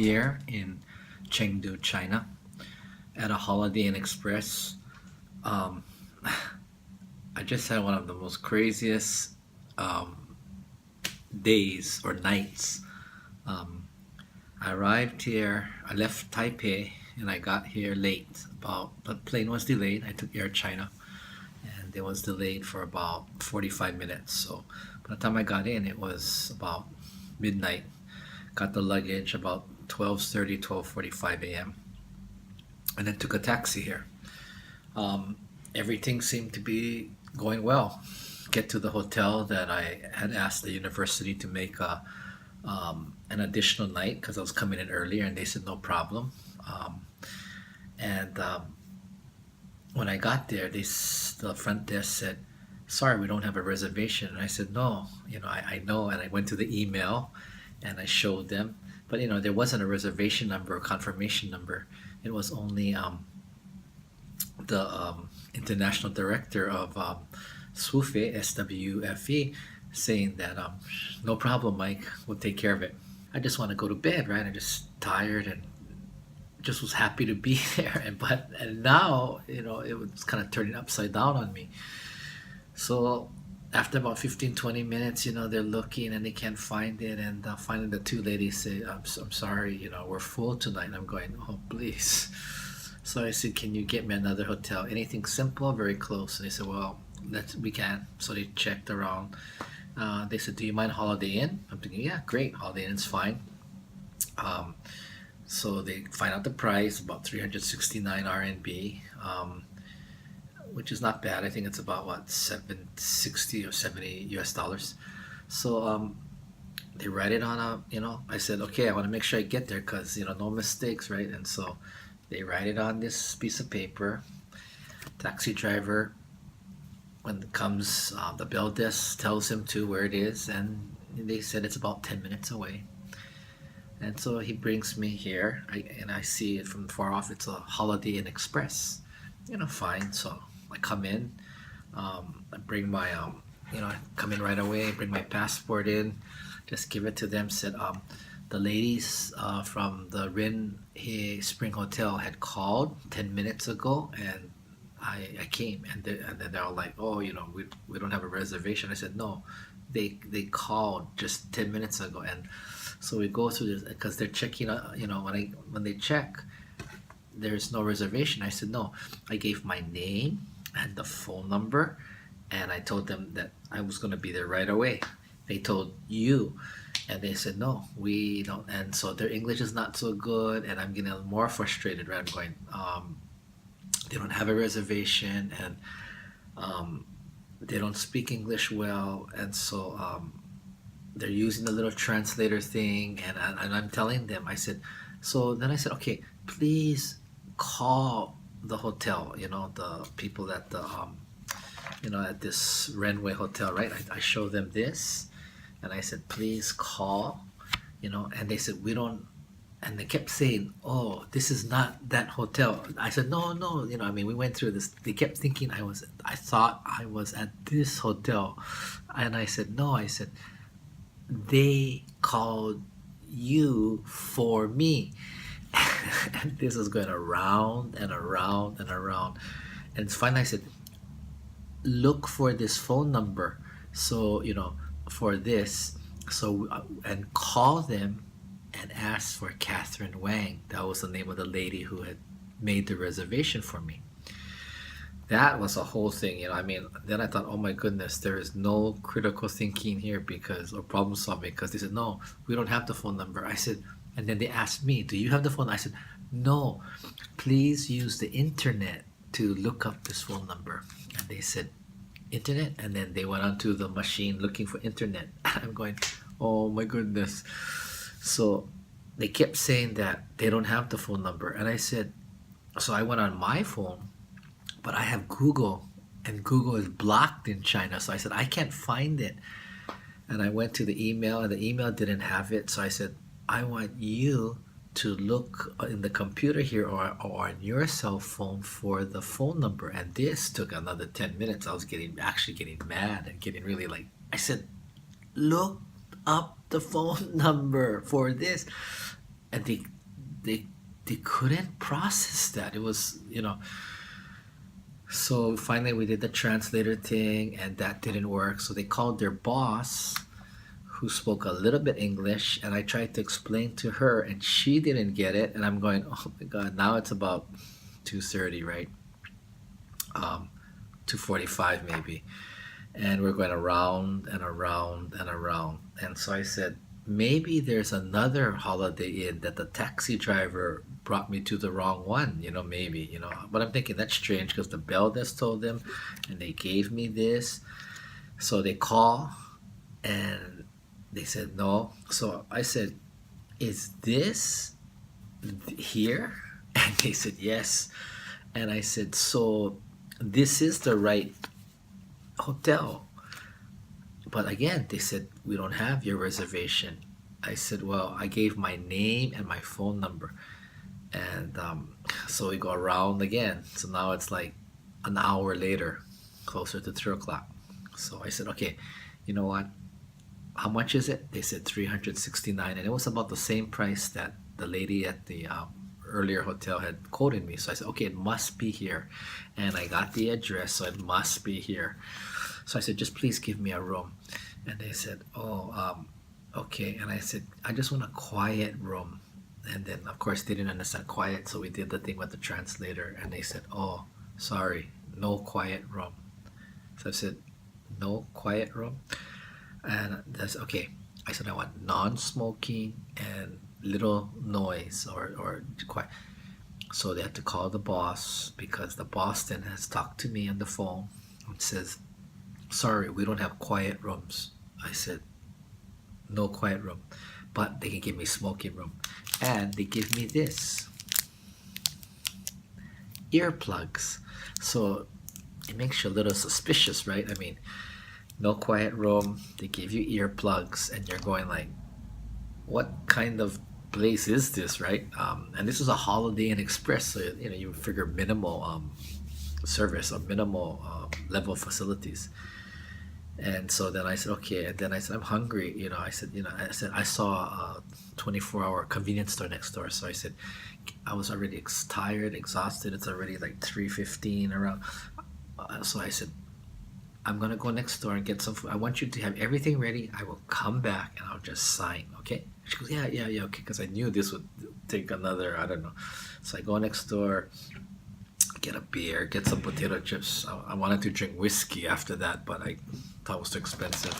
here in Chengdu, China, at a Holiday Inn Express. Um, I just had one of the most craziest um, days or nights. Um, I arrived here, I left Taipei, and I got here late. About the plane was delayed. I took Air China, and it was delayed for about 45 minutes. So by the time I got in, it was about midnight. Got the luggage about 12:30, 12:45 a.m. and then took a taxi here. Um, Everything seemed to be going well. Get to the hotel that I had asked the university to make an additional night because I was coming in earlier, and they said no problem. Um, and when I got there, the front desk said, "Sorry, we don't have a reservation." And I said, "No, I know." And I went to the email and I showed them, but there wasn't a reservation number or confirmation number. It was only the international director of SWFE, SWFE, saying that no problem, Mike, we'll take care of it. I just want to go to bed, right? I'm just tired and just was happy to be there. And now, it was kind of turning upside down on me. So after about 15, 20 minutes, they're looking and they can't find it. And finally, the two ladies say, I'm sorry, we're full tonight. And I'm going, oh, please. So I said, can you get me another hotel? Anything simple, very close. And they said, well, we can. So they checked around. They said, do you mind Holiday Inn? I'm thinking, yeah, great. Holiday Inn's fine. Um, so they find out the price, about 369 RMB, which is not bad. I think it's about what, 760 or 70 US dollars. So they write it on I said, okay, I want to make sure I get there because, no mistakes, right? And so they write it on this piece of paper. Taxi driver, when it comes, the bell desk tells him to where it is, and they said it's about 10 minutes away. And so he brings me here, and I see it from far off. It's a Holiday Inn Express. Fine. So I come in, I bring my, I come in right away, bring my passport in, just give it to them. Said, the ladies from the Rin He Spring Hotel had called 10 minutes ago, and I came, and then they're all like, oh, we don't have a reservation. I said, no, they called just 10 minutes ago. And so we go through this because they're checking, when they check, there's no reservation. I said, no. I gave my name and the phone number, and I told them that I was going to be there right away. They told you, and they said, no, we don't. And so their English is not so good, and I'm getting more frustrated, right? I'm going, they don't have a reservation, and um, they don't speak English well, and so they're using the little translator thing, and I'm telling them, I said, so then I said, okay, please call the hotel, the people at the, at this Renway Hotel, right? I show them this, and I said, please call, and they said, we don't, and they kept saying, oh, this is not that hotel. I said, no, no, we went through this. They kept thinking I thought I was at this hotel. And I said, no, I said, they called you for me. And this was going around and around and around. And finally I said, look for this phone number. So, for this. So, and call them and ask for Catherine Wang. That was the name of the lady who had made the reservation for me. That was a whole thing, Then I thought, oh my goodness, there is no critical thinking here or problem solving, because they said, no, we don't have the phone number. I said, and then they asked me, do you have the phone? I said, no, please use the internet to look up this phone number. And they said, internet? And then they went onto the machine looking for internet. I'm going, oh my goodness. So they kept saying that they don't have the phone number. And I said, so I went on my phone, but I have Google, and Google is blocked in China. So I said, I can't find it. And I went to the email, and the email didn't have it. So I said, I want you to look in the computer here or on your cell phone for the phone number. And this took another 10 minutes. I was actually getting mad and getting really like, I said, look up the phone number for this. and they they couldn't process that. It was, so finally we did the translator thing, and that didn't work. So they called their boss, who spoke a little bit English, and I tried to explain to her, and she didn't get it. And I'm going, oh my god! Now it's about 2:30, right? 2:45 maybe, and we're going around and around and around. And so I said, maybe there's another Holiday Inn that the taxi driver brought me to the wrong one, maybe, But I'm thinking that's strange because the bell desk told them and they gave me this. So they call and they said no. So I said, is this here? And they said yes. And I said, so this is the right hotel. But again, they said, we don't have your reservation. I said, well, I gave my name and my phone number. And so we go around again. So now it's like an hour later, closer to 3 o'clock. So I said, okay, you know what? How much is it? They said 369. And it was about the same price that the lady at the earlier hotel had quoted me. So I said, okay, it must be here. And I got the address, so it must be here. So I said, just please give me a room. And they said, oh, okay. And I said, I just want a quiet room. And then, of course, they didn't understand quiet. So we did the thing with the translator. And they said, oh, sorry, no quiet room. So I said, no quiet room. And that's okay. I said, I want non smoking and little noise or quiet. So they had to call the boss because the boss then has talked to me on the phone and says, sorry, we don't have quiet rooms. I said, no quiet room, but they can give me smoking room. And they give me this earplugs. So it makes you a little suspicious, right? I mean, no quiet room, they give you earplugs, and you're going like, what kind of place is this, right? And this is a Holiday Inn Express, so you figure minimal service or minimal level facilities. And so then I said, okay. And then I said, I'm hungry. I saw a 24-hour convenience store next door. So I said, I was already tired, exhausted. It's already like 3:15 around. So I said, I'm gonna go next door and get some food. I want you to have everything ready. I will come back and I'll just sign. Okay? She goes, yeah, yeah, yeah. Okay, because I knew this would take another, I don't know. So I go next door, get a beer, get some potato chips. I wanted to drink whiskey after that, but I thought it was too expensive.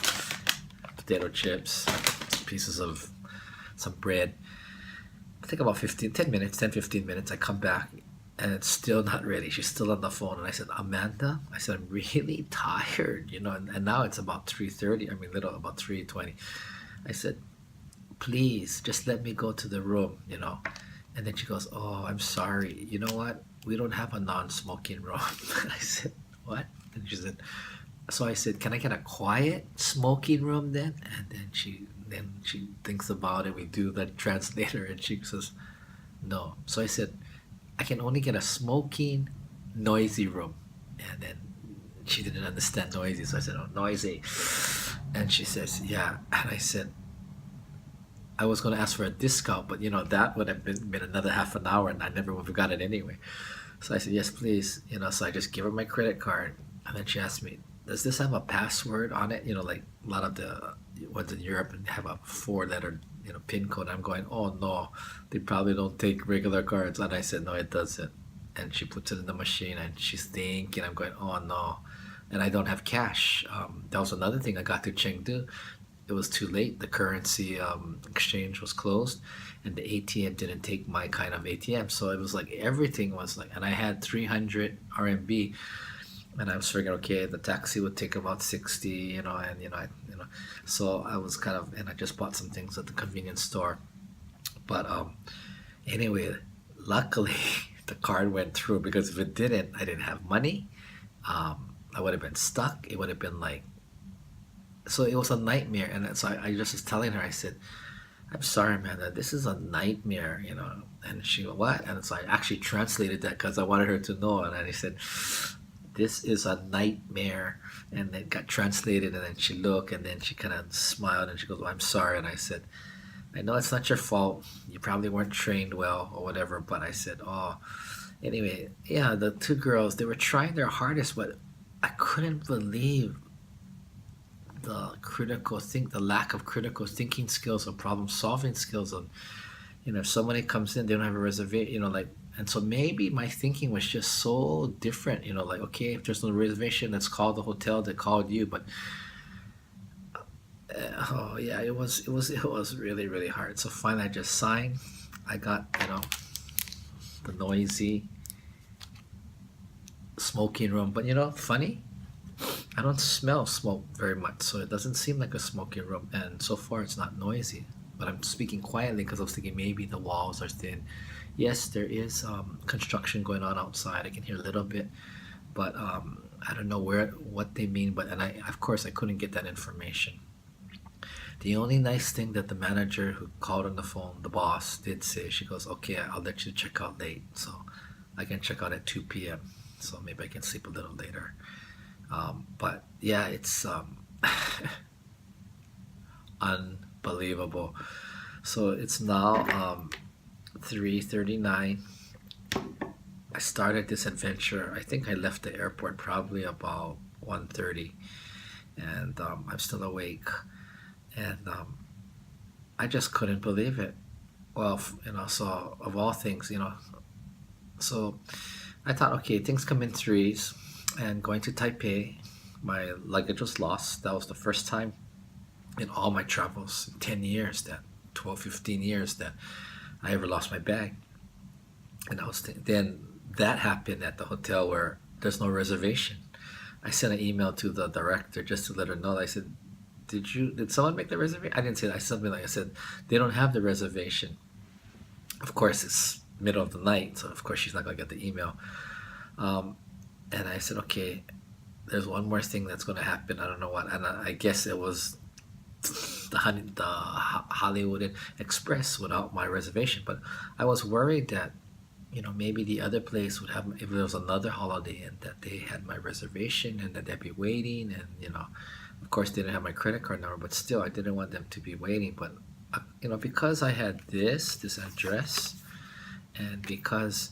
Potato chips, pieces of some bread. I think about 10 minutes, 10, 15 minutes. I come back and it's still not ready. She's still on the phone. And I said, Amanda, I said, I'm really tired, and now it's about 3:30. I mean, little about 3:20. I said, please just let me go to the room. And then she goes, oh, I'm sorry. You know what? We don't have a non-smoking room. And I said, what? And she said, so I said, can I get a quiet smoking room then? And then she thinks about it. We do the translator and she says, no. So I said, I can only get a smoking, noisy room. And then she didn't understand noisy. So I said, oh, noisy. And she says, yeah. And I said, I was going to ask for a discount, but that would have been another half an hour and I never would have got it anyway. So I said, yes, please. So I just give her my credit card. And then she asked me, does this have a password on it? Like a lot of the ones in Europe and have a 4-letter, PIN code. I'm going, oh no, they probably don't take regular cards. And I said, no, it doesn't. And she puts it in the machine and she's thinking, I'm going, oh no. And I don't have cash. That was another thing I got to Chengdu. It was too late. The currency exchange was closed, and the ATM didn't take my kind of ATM. So it was like everything was like, and I had 300 RMB, and I was figuring, okay, the taxi would take about 60, and so I was kind of, and I just bought some things at the convenience store. But anyway, luckily the card went through because if it didn't, I didn't have money. I would have been stuck. It would have been like, so it was a nightmare. And so I just was telling her, I said, I'm sorry, Amanda, this is a nightmare. And she went, what? And so I actually translated that because I wanted her to know. And I said, this is a nightmare. And it got translated. And then she looked and then she kind of smiled and she goes, well, I'm sorry. And I said, I know it's not your fault. You probably weren't trained well or whatever, but I said, oh, anyway, yeah, the two girls, they were trying their hardest, but I couldn't believe the lack of critical thinking skills or problem solving skills. And, if somebody comes in, they don't have a reservation, like, and so maybe my thinking was just so different, like, okay, if there's no reservation, let's call the hotel that called you. But oh yeah, it was really, really hard. So finally I just signed. I got, the noisy smoking room. But funny, I don't smell smoke very much, so it doesn't seem like a smoking room. And so far, it's not noisy. But I'm speaking quietly because I was thinking maybe the walls are thin. Yes, there is construction going on outside. I can hear a little bit, but I don't know what they mean. But and I, of course, I couldn't get that information. The only nice thing that the manager who called on the phone, the boss, did say, she goes, "Okay, I'll let you check out late, so I can check out at 2 p.m. So maybe I can sleep a little later." But yeah, it's unbelievable. So it's now 3:39. I started this adventure. I think I left the airport probably about 1:30, and I'm still awake. And I just couldn't believe it. Well, so of all things, so I thought, okay, things come in threes. And going to Taipei, my luggage was lost. That was the first time in all my travels, 10 years, that 12, 15 years, that I ever lost my bag. And then that happened at the hotel where there's no reservation. I sent an email to the director just to let her know. I said, did someone make the reservation? I didn't say that. I said something like, I said, they don't have the reservation. Of course, it's middle of the night, so of course she's not gonna get the email. Um, and I said, okay, there's one more thing that's going to happen. I don't know what. And I guess it was the Hollywood Express without my reservation. But I was worried that, maybe the other place would have, if there was another Holiday Inn, that they had my reservation and that they'd be waiting. And, of course, they didn't have my credit card number, but still, I didn't want them to be waiting. But, because I had this address, and because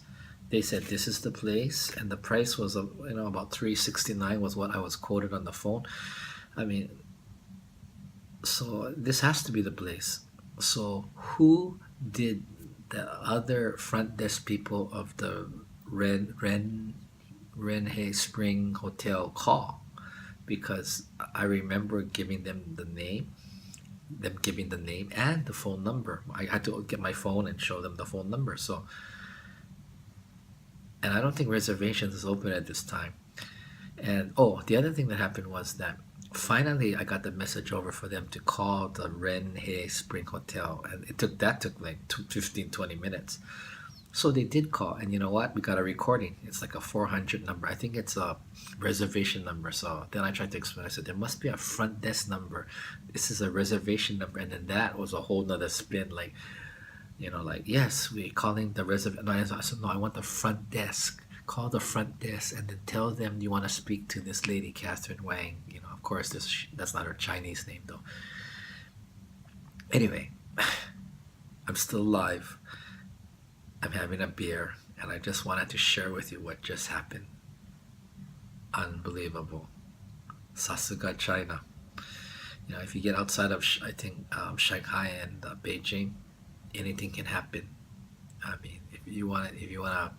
they said this is the place, and the price was about 369 was what I was quoted on the phone. I mean, so this has to be the place. So who did the other front desk people of the Renhe Spring Hotel call? Because I remember them giving the name and the phone number. I had to get my phone and show them the phone number. So, and I don't think reservations is open at this time. And oh, the other thing that happened was that finally I got the message over for them to call the Ren He Spring Hotel, and that took like 15 20 minutes. So they did call, and you know what? We got a recording. It's like a 400 number. I think it's a reservation number. So then I tried to explain. I said there must be a front desk number. This is a reservation number, and then that was a whole nother spin. Like, like, yes, we're calling the reservation. No, I said, no, I want the front desk. Call the front desk and then tell them you want to speak to this lady, Catherine Wang. Of course, that's not her Chinese name, though. Anyway, I'm still alive. I'm having a beer, and I just wanted to share with you what just happened. Unbelievable. Sasuga, China. If you get outside of, I think, Shanghai and Beijing, anything can happen. I mean, if you want to,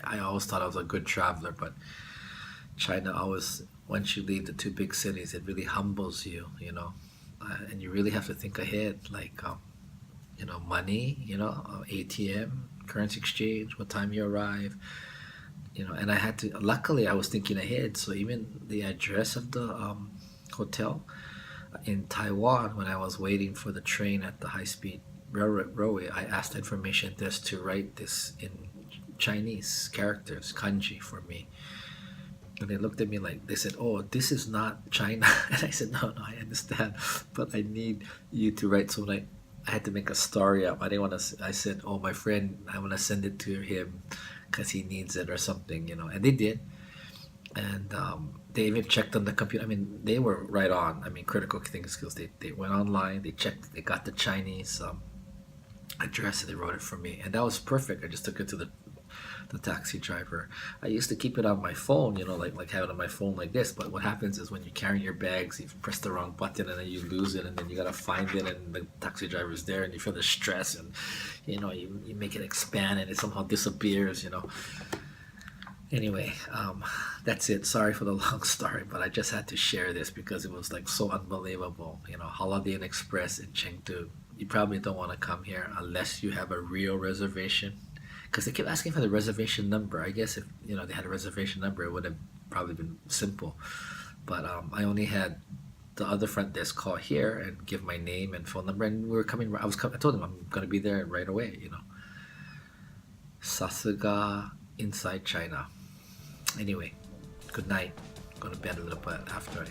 I always thought I was a good traveler, but China always, once you leave the two big cities, it really humbles you, and you really have to think ahead, like, money, ATM, currency exchange, what time you arrive, and I had to, luckily, I was thinking ahead, so even the address of the hotel in Taiwan, when I was waiting for the train at the high-speed railway, I asked the information desk to write this in Chinese characters, kanji, for me. And they looked at me like, they said, "Oh, this is not China." And I said, "No, no, I understand, but I need you to write." So like, I had to make a story up. I didn't want to. I said, "Oh, my friend, I want to send it to him because he needs it or something," And they did. And They even checked on the computer. I mean, they were right on. I mean, critical thinking skills. They went online. They checked. They got the Chinese address and they wrote it for me, and that was perfect. I just took it to the taxi driver. I used to keep it on my phone, like have it on my phone like this. But what happens is when you're carrying your bags, you press the wrong button and then you lose it, and then you gotta find it, and the taxi driver's there, and you feel the stress, and you make it expand, and it somehow disappears. Anyway, that's it. Sorry for the long story, but I just had to share this because it was like so unbelievable. Holiday Inn Express in Chengdu. You probably don't want to come here unless you have a real reservation, because they kept asking for the reservation number. I guess if they had a reservation number, it would have probably been simple. But I only had the other front desk call here and give my name and phone number, and we were coming. I told them I'm gonna be there right away. Sasuga inside China. Anyway, good night. Go to bed a little bit after I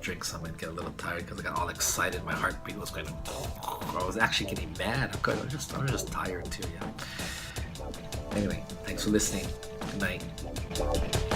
drink some and get a little tired because I got all excited. My heartbeat was going. I was actually getting mad. I was just tired too. Yeah. Anyway, thanks for listening. Good night.